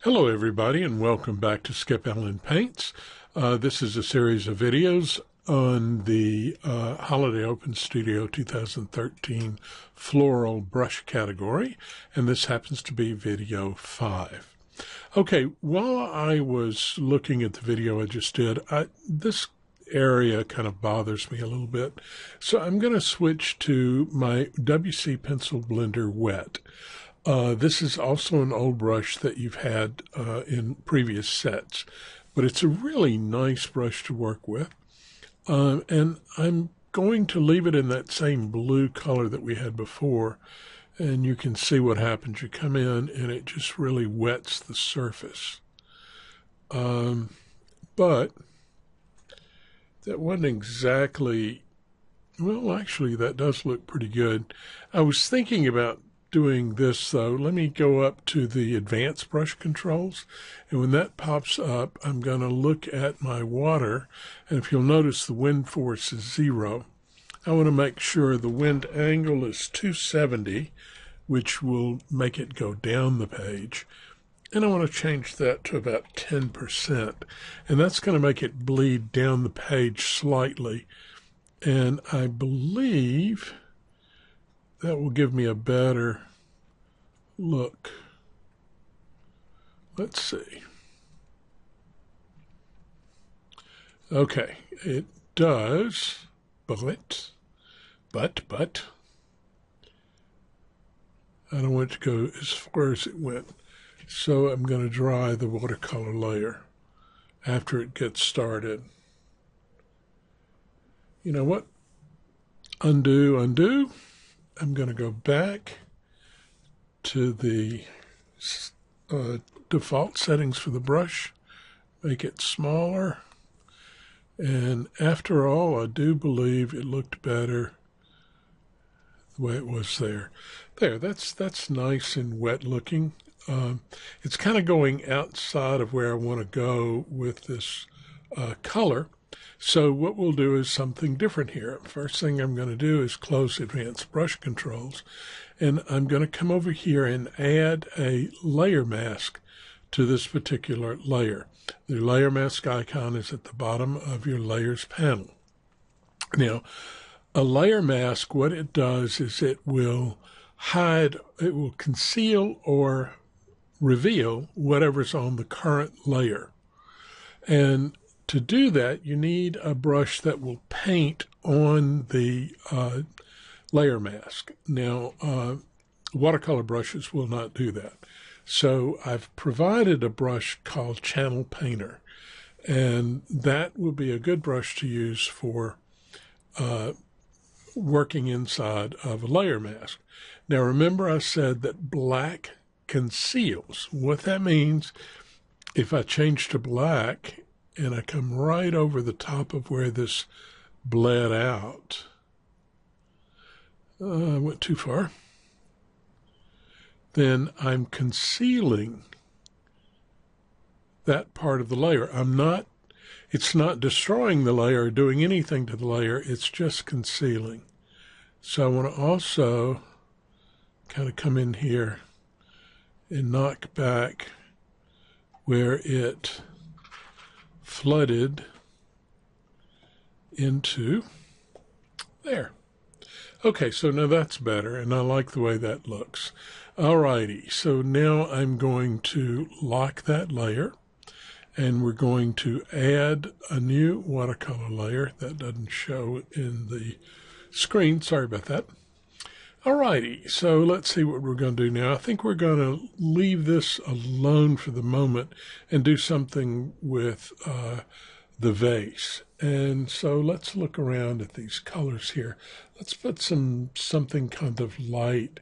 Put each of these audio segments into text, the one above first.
Hello everybody and welcome back to Skip Allen Paints. This is a series of videos on the Holiday Open Studio 2013 Floral Brush category, and this happens to be video 5. Okay, while I was looking at the video I just did, this area kind of bothers me a little bit, so I'm going to switch to my WC Pencil Blender Wet. This is also an old brush that you've had in previous sets, but it's a really nice brush to work with. And I'm going to leave it in that same blue color that we had before, and you can see what happens. You come in and it just really wets the surface. But that wasn't exactly, well, actually that does look pretty good. I was thinking about doing this though. Let me go up to the advanced brush controls, and when that pops up I'm going to look at my water, and if you'll notice the wind force is 0. I want to make sure the wind angle is 270, which will make it go down the page, and I want to change that to about 10%, and that's going to make it bleed down the page slightly, and I believe that will give me a better look. Let's see. Okay, it does, but I don't want it to go as far as it went. So I'm going to dry the watercolor layer after it gets started. You know what? Undo. I'm going to go back to the default settings for the brush, make it smaller, and after all, I do believe it looked better the way it was there. That's nice and wet looking. It's kind of going outside of where I want to go with this color. So what we'll do is something different here. First thing I'm going to do is close Advanced Brush Controls, and I'm going to come over here and add a layer mask to this particular layer. The layer mask icon is at the bottom of your layers panel. Now, a layer mask, what it does is it will conceal or reveal whatever's on the current layer. And to do that, you need a brush that will paint on the layer mask. Now, watercolor brushes will not do that. So I've provided a brush called Channel Painter, and that will be a good brush to use for working inside of a layer mask. Now, remember I said that black conceals. What that means, if I change to black, and I come right over the top of where this bled out. I went too far. Then I'm concealing that part of the layer. It's not destroying the layer or doing anything to the layer, it's just concealing. So I want to also kind of come in here and knock back where it flooded into there. Okay, so now that's better, and I like the way that looks. Alrighty, so now I'm going to lock that layer, and we're going to add a new watercolor layer. That doesn't show in the screen, sorry about that. Alrighty, so let's see what we're going to do now. I think we're going to leave this alone for the moment and do something with the vase. And so let's look around at these colors here. Let's put something kind of light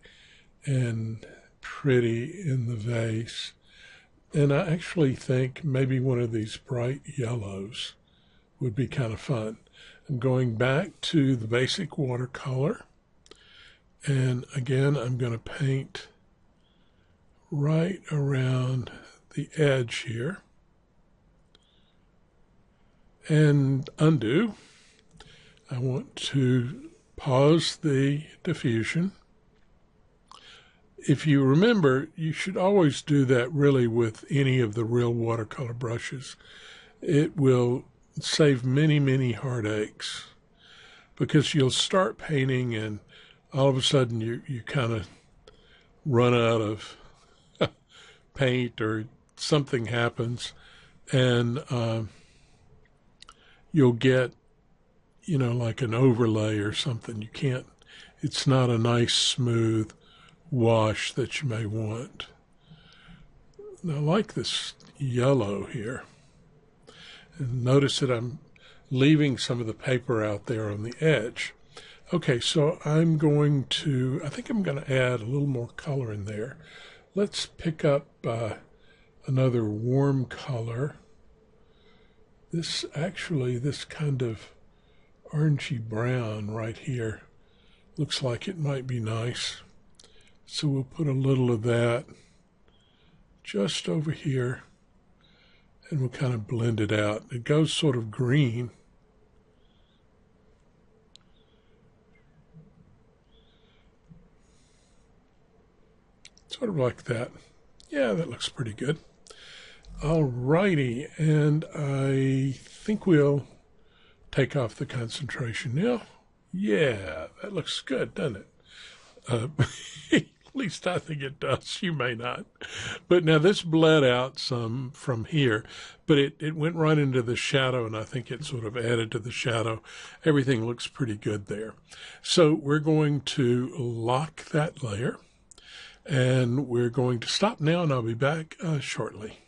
and pretty in the vase. And I actually think maybe one of these bright yellows would be kind of fun. I'm going back to the basic watercolor. And again, I'm going to paint right around the edge here. And undo. I want to pause the diffusion if you remember, you should always do that really with any of the real watercolor brushes. It will save many, many heartaches, because you'll start painting and all of a sudden you kind of run out of paint, or something happens, and you'll get, like an overlay or something. You can't, it's not a nice smooth wash that you may want. Now, I like this yellow here. And notice that I'm leaving some of the paper out there on the edge. Okay, so I think I'm going to add a little more color in there. Let's pick up another warm color. This kind of orangey brown right here looks like it might be nice. So we'll put a little of that just over here, and we'll kind of blend it out. It goes sort of green. Sort of like that. Yeah, that looks pretty good. Alrighty, and I think we'll take off the concentration now. Yeah, that looks good, doesn't it? At least I think it does. You may not. But now this bled out some from here, but it went right into the shadow, and I think it sort of added to the shadow. Everything looks pretty good there. So we're going to lock that layer, and we're going to stop now, and I'll be back shortly.